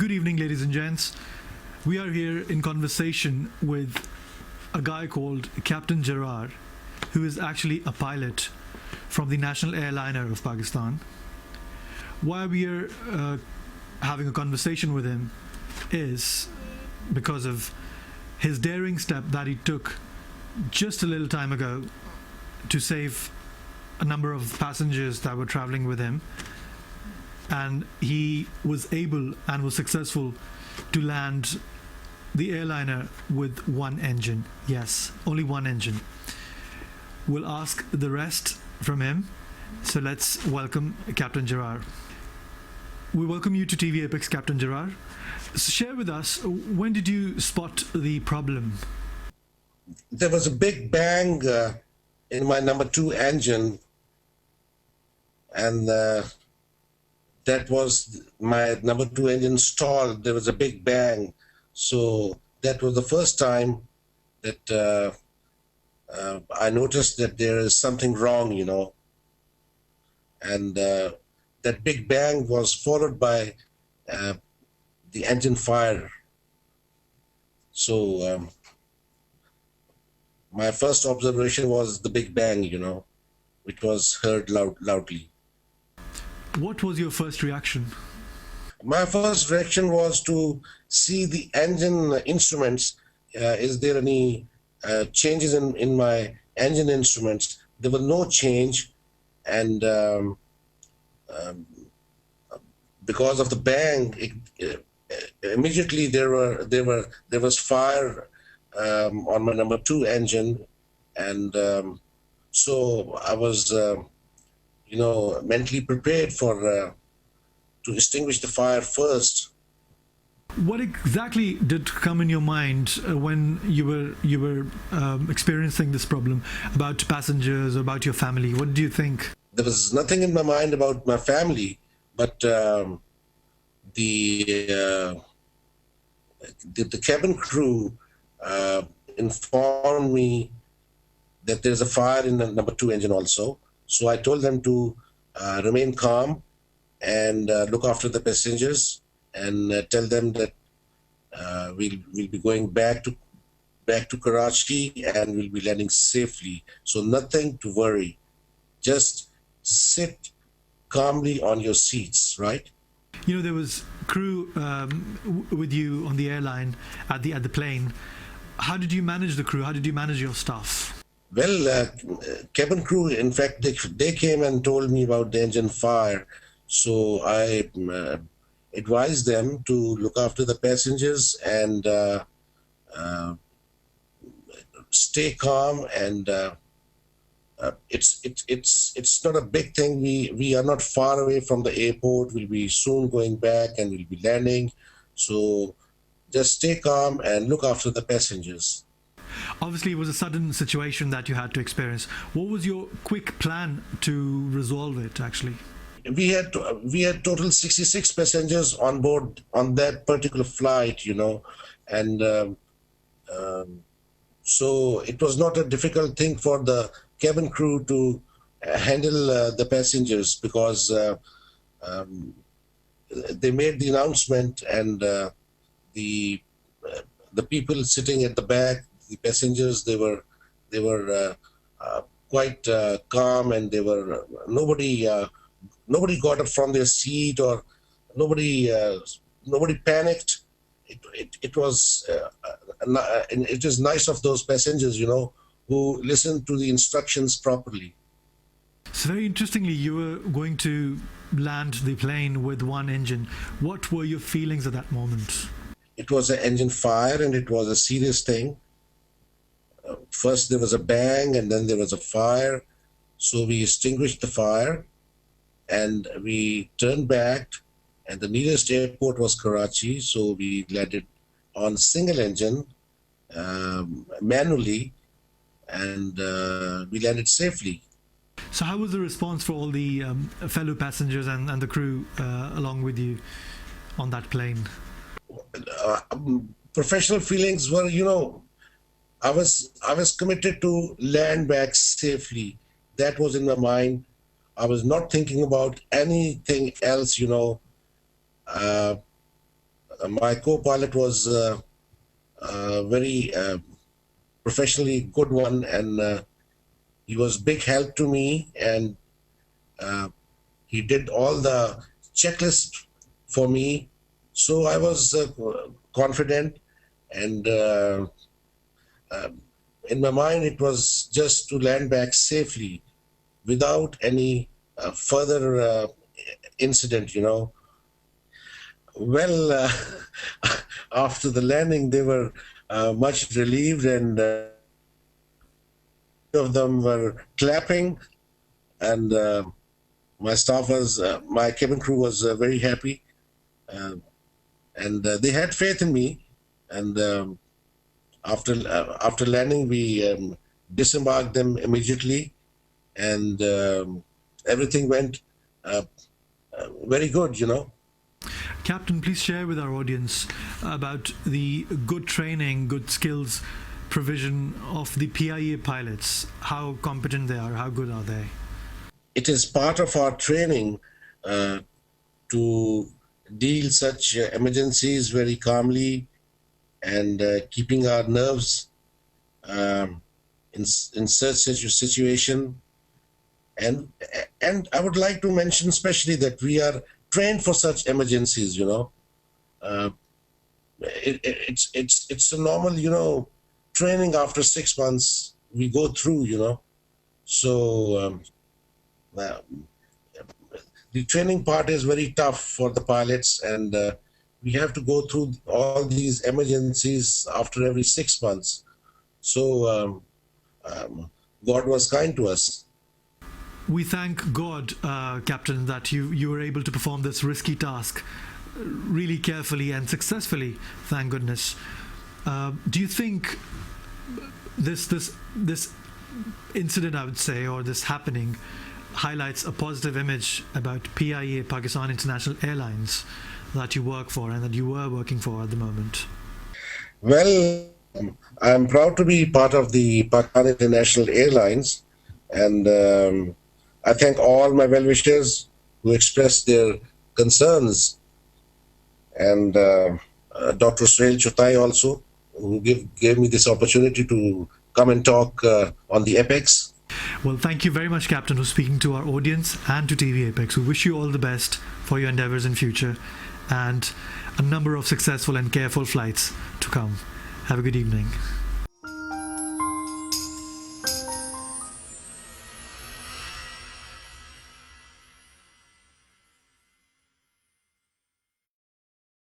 Good evening, ladies and gents. We are here in conversation with a guy called Captain Jarrar, who is actually a pilot from the national airliner of Pakistan. Why we are having a conversation with him is because of his daring step that he took just a little time ago to save a number of passengers that were traveling with him, and he was able and was successful to land the airliner with one engine. Yes, only one engine. We'll ask the rest from him, so let's welcome Captain Jarrar. We welcome you to TVapex, Captain Jarrar. So share with us, when did you spot the problem? There was a big bang in my number 2 engine, and that was my number 2 engine stalled. There was a big bang. So that was the first time that I noticed that there is something wrong, and that big bang was followed by the engine fire. So my first observation was the big bang, which was heard loudly. What was your first reaction? My first reaction was to see the engine instruments. Is there any changes in my engine instruments? There was no change, and because of the bang, immediately there was fire on my number 2 engine, and so I was mentally prepared for to extinguish the fire first. What exactly did come in your mind when you were experiencing this problem, about passengers, about your family? What do you think? There was nothing in my mind about my family, but the cabin crew informed me that there's a fire in the number 2 engine also. So I told them to remain calm and look after the passengers, and tell them that we'll be going back to Karachi and we'll be landing safely. So nothing to worry. Just sit calmly on your seats, right? There was crew with you on the airline at the plane. How did you manage the crew? How did you manage your staff? Well, cabin crew, in fact, they came and told me about the engine fire. So I advised them to look after the passengers and stay calm. And it's not a big thing. We are not far away from the airport. We'll be soon going back and we'll be landing. So just stay calm and look after the passengers. Obviously, it was a sudden situation that you had to experience. What was your quick plan to resolve it, actually? We had total 66 passengers on board on that particular flight, and so it was not a difficult thing for the cabin crew to handle the passengers, because they made the announcement, and the people sitting at the back, the passengers, they were quite calm, and they were nobody got up from their seat, or nobody panicked. It is nice of those passengers, who listened to the instructions properly. So very interestingly, you were going to land the plane with one engine. What were your feelings at that moment? It was an engine fire, and it was a serious thing. First there was a bang, and then there was a fire. So we extinguished the fire, and we turned back, and the nearest airport was Karachi. So we landed on single engine manually, and we landed safely. So how was the response for all the fellow passengers and the crew along with you on that plane? Professional feelings were, I was committed to land back safely. That was in my mind. I was not thinking about anything else, my co-pilot was a very professionally good one, and he was big help to me, and uh, he did all the checklist for me. So I was confident, and uh, in my mind, it was just to land back safely without any further incident, you know. Well, after the landing, they were much relieved, and of them were clapping, and my cabin crew was very happy, uh, and they had faith in me. And after landing, we disembarked them immediately, and everything went uh, very good, you know. Captain, please share with our audience about the good training, good skills provision of the PIA pilots. How competent they are, how good are they? It is part of our training to deal such emergencies very calmly, and keeping our nerves um, in such situation. And I would like to mention especially that we are trained for such emergencies, you know. uh, it's a normal, you know, training. After 6 months we go through, you know. So uh, the training part is very tough for the pilots, and we have to go through all these emergencies after every 6 months. So um, God was kind to us. We thank God, Captain, that you were able to perform this risky task really carefully and successfully. Thank goodness. Do you think this incident, I would say, or this happening, highlights a positive image about PIA, Pakistan International Airlines, that you work for and that you were working for at the moment? Well, I'm proud to be part of the Pakistan International Airlines, and I thank all my well-wishers who expressed their concerns, and Dr. Srail Chotai also, who gave me this opportunity to come and talk on the Apex. Well, thank you very much, Captain, for speaking to our audience and to TVapex. We wish you all the best for your endeavors in future and a number of successful and careful flights to come. Have a good evening.